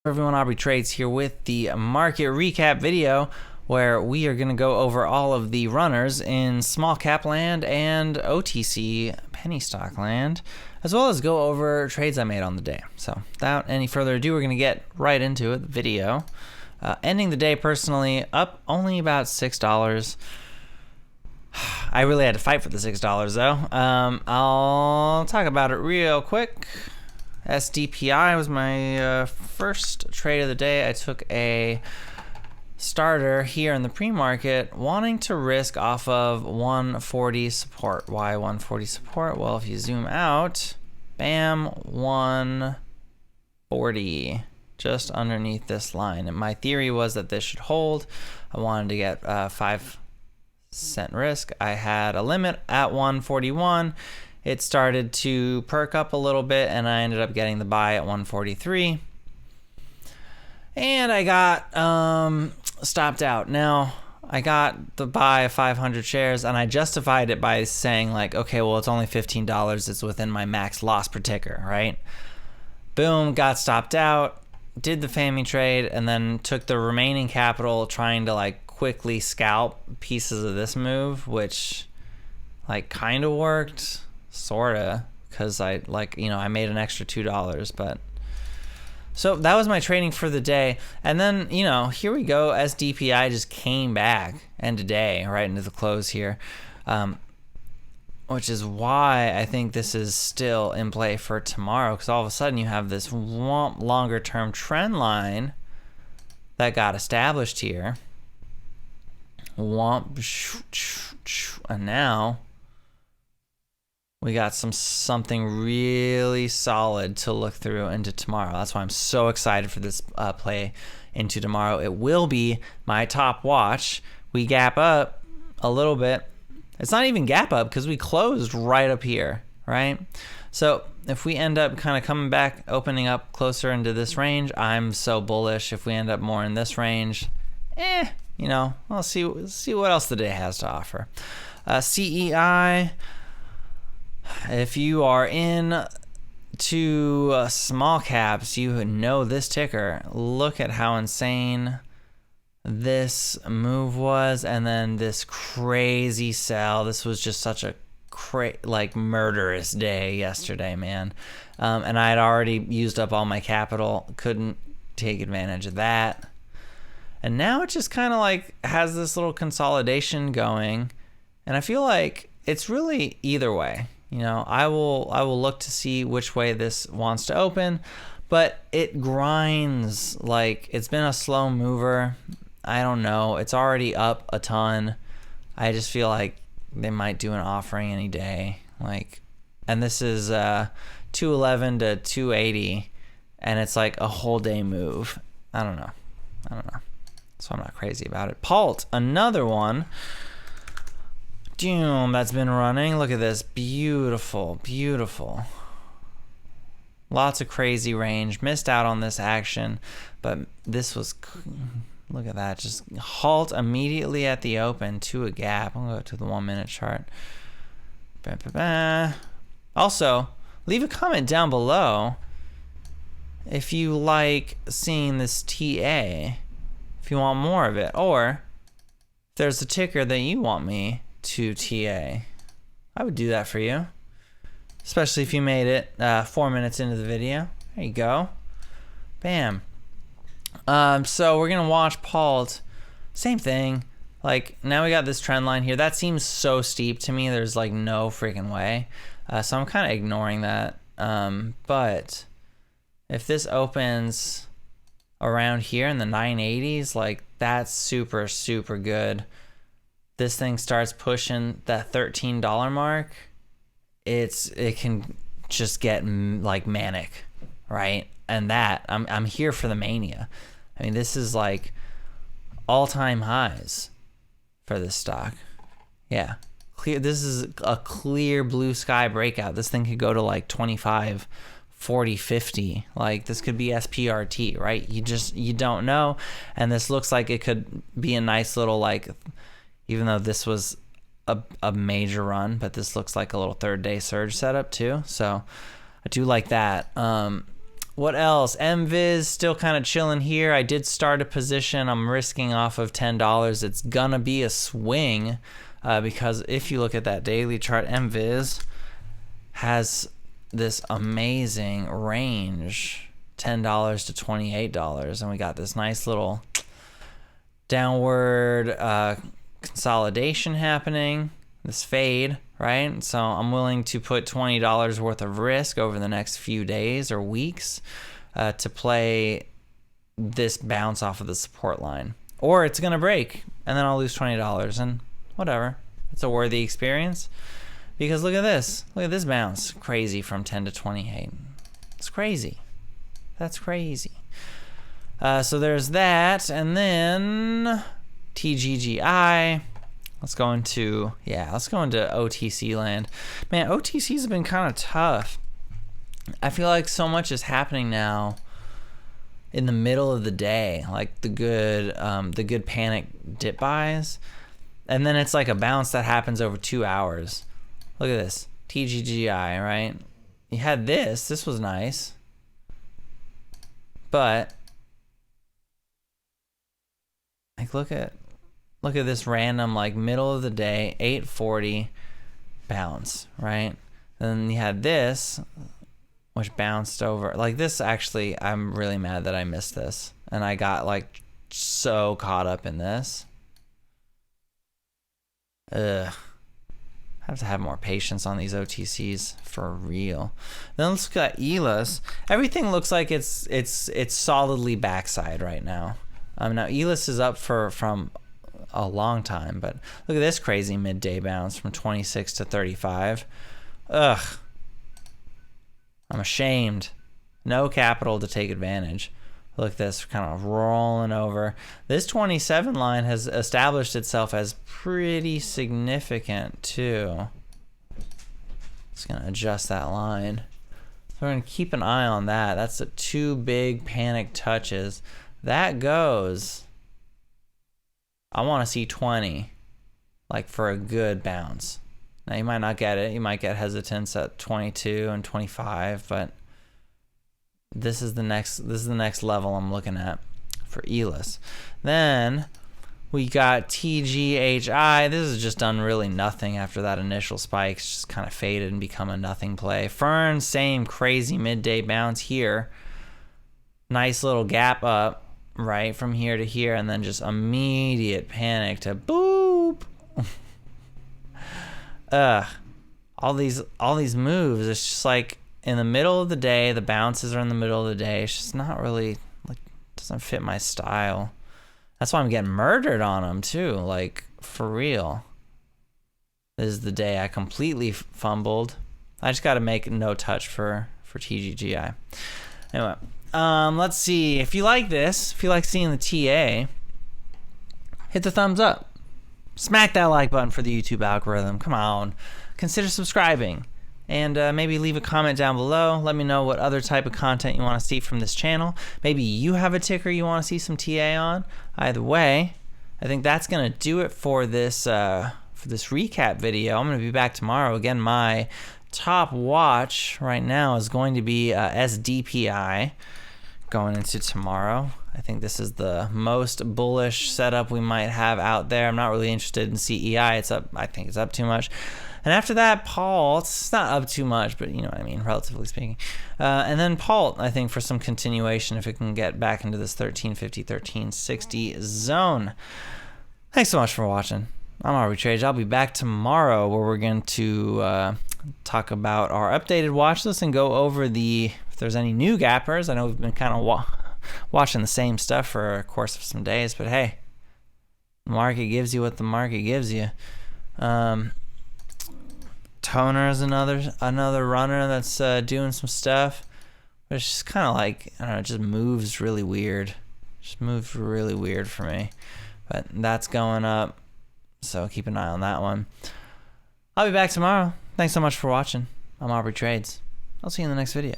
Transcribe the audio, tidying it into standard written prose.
Everyone, Aubrey Trades here with the market recap video where we are going to go over all of the runners in small cap land and OTC penny stock land, as well as go over trades I made on the day. So without any further ado, we're going to get right into it, the video. Ending the day personally up only about $6. I really had to fight for the $6 though. I'll talk about it real quick. SDPI was my first trade of the day. I took a starter here in the pre-market, wanting to risk off of 140 support. Why 140 support? Well, if you zoom out, bam, 140, just underneath this line. And my theory was that this should hold. I wanted to get 5-cent risk. I had a limit at 141. It started to perk up a little bit, and I ended up getting the buy at 143. And I got stopped out. Now, I got the buy of 500 shares, and I justified it by saying, like, okay, well, it's only $15. It's within my max loss per ticker, right? Boom, got stopped out, did the FAMI trade, and then took the remaining capital trying to, like, quickly scalp pieces of this move, which, like, kind of worked. Sorta, because I made an extra $2, but so that was my trading for the day. And then, here we go. SDPI just came back end of day, right into the close here, which is why I think this is still in play for tomorrow, because all of a sudden you have this longer term trend line that got established here. And now we got something really solid to look through into tomorrow. That's why I'm so excited for this play into tomorrow. It will be my top watch. We gap up a little bit. It's not even gap up because we closed right up here, right? So if we end up kind of coming back, opening up closer into this range, I'm so bullish. If we end up more in this range, I'll see what else the day has to offer. CEI. If you are in to small caps, you know this ticker. Look at how insane this move was, and then this crazy sell. This was just such a murderous day yesterday, man. And I had already used up all my capital, couldn't take advantage of that. And now it just kind of like has this little consolidation going, and I feel like it's really either way. I will look to see which way this wants to open, but it grinds. Like, it's been a slow mover. I don't know. It's already up a ton. I just feel like they might do an offering any day. And this is 211 to 280, and it's like a whole day move. I don't know. So I'm not crazy about it. Palt, another one. Doom, that's been running. Look at this. Beautiful, beautiful. Lots of crazy range. Missed out on this action, but this was, look at that. Just halt immediately at the open to a gap. I'm going to go to the 1 minute chart. Also, leave a comment down below if you like seeing this TA, if you want more of it, or if there's a ticker that you want me to TA. I would do that for you, especially if you made it 4 minutes into the video. There you go. Bam. So we're gonna watch Palt. Same thing. Like, now we got this trend line here. That seems so steep to me. There's like no freaking way. So I'm kind of ignoring that. But if this opens around here in the 980s, like, that's super, super good. This thing starts pushing that $13 mark, it can just get like manic, right? And that I'm here for the mania. I mean, this is like all-time highs for this stock. Yeah, clear. This is a clear blue sky breakout. This thing could go to like 25, 40, 50. Like, this could be SPRT, right? You don't know. And this looks like it could be a nice little, like, even though this was a major run, but this looks like a little third day surge setup too. So I do like that. What else? MViz still kind of chilling here. I did start a position. I'm risking off of $10. It's gonna be a swing because if you look at that daily chart, MViz has this amazing range, $10 to $28, and we got this nice little downward consolidation happening, this fade, right? So I'm willing to put $20 worth of risk over the next few days or weeks to play this bounce off of the support line, or it's gonna break and then I'll lose $20, and whatever, it's a worthy experience. Because look at this bounce, crazy, from 10 to 28. It's crazy. That's crazy. So there's that, and then TGGI. Let's go into OTC land. Man, OTCs have been kind of tough. I feel like so much is happening now in the middle of the day, like the good panic dip buys, and then it's like a bounce that happens over 2 hours. Look at this, TGGI, right? You had this was nice, but like look at this random, like, middle of the day 840 bounce, right? And then you had this, which bounced over like this. Actually, I'm really mad that I missed this, and I got like so caught up in this. I have to have more patience on these OTCs for real. Then let's look at ELIS. Everything looks like it's solidly backside right now. Now ELIS is up from a long time, but look at this crazy midday bounce from 26 to 35. Ugh. I'm ashamed. No capital to take advantage. Look at this, kind of rolling over. This 27 line has established itself as pretty significant too. Just gonna adjust that line. So we're gonna keep an eye on that. That's the two big panic touches. That goes, I wanna see 20, like, for a good bounce. Now you might not get it. You might get hesitance at 22 and 25, but this is the next level I'm looking at for ELIS. Then we got TGHI. This has just done really nothing after that initial spike. It's just kind of faded and become a nothing play. Fern, same crazy midday bounce here. Nice little gap up, right, from here to here, and then just immediate panic to boop. All these moves, it's just like in the middle of the day, the bounces are in the middle of the day. It's just not really, like, doesn't fit my style. That's why I'm getting murdered on them too, like, for real. This is the day I completely fumbled. I just got to make no touch for TGGI. Anyway, let's see. If you like this, if you like seeing the TA, hit the thumbs up. Smack that like button for the YouTube algorithm. Come on. Consider subscribing. And maybe leave a comment down below. Let me know what other type of content you want to see from this channel. Maybe you have a ticker you want to see some TA on. Either way, I think that's going to do it for this recap video. I'm going to be back tomorrow. Again, my top watch right now is going to be SDPI going into tomorrow. I think this is the most bullish setup we might have out there. I'm not really interested in CEI. It's up. I think it's up too much. And after that, Paul, it's not up too much, but you know what I mean, relatively speaking. And then Paul, I think, for some continuation, if it can get back into this 1350, 1360 zone. Thanks so much for watching. I'm Aubrey Trades. I'll be back tomorrow where we're going to talk about our updated watch list and go over if there's any new gappers. I know we've been kind of watching the same stuff for a course of some days, but hey, the market gives you what the market gives you. Toner is another runner that's doing some stuff, but it's just kind of like, I don't know, it just moves really weird. Just moves really weird for me, but that's going up, so keep an eye on that one. I'll be back tomorrow. Thanks so much for watching. I'm Aubrey Trades. I'll see you in the next video.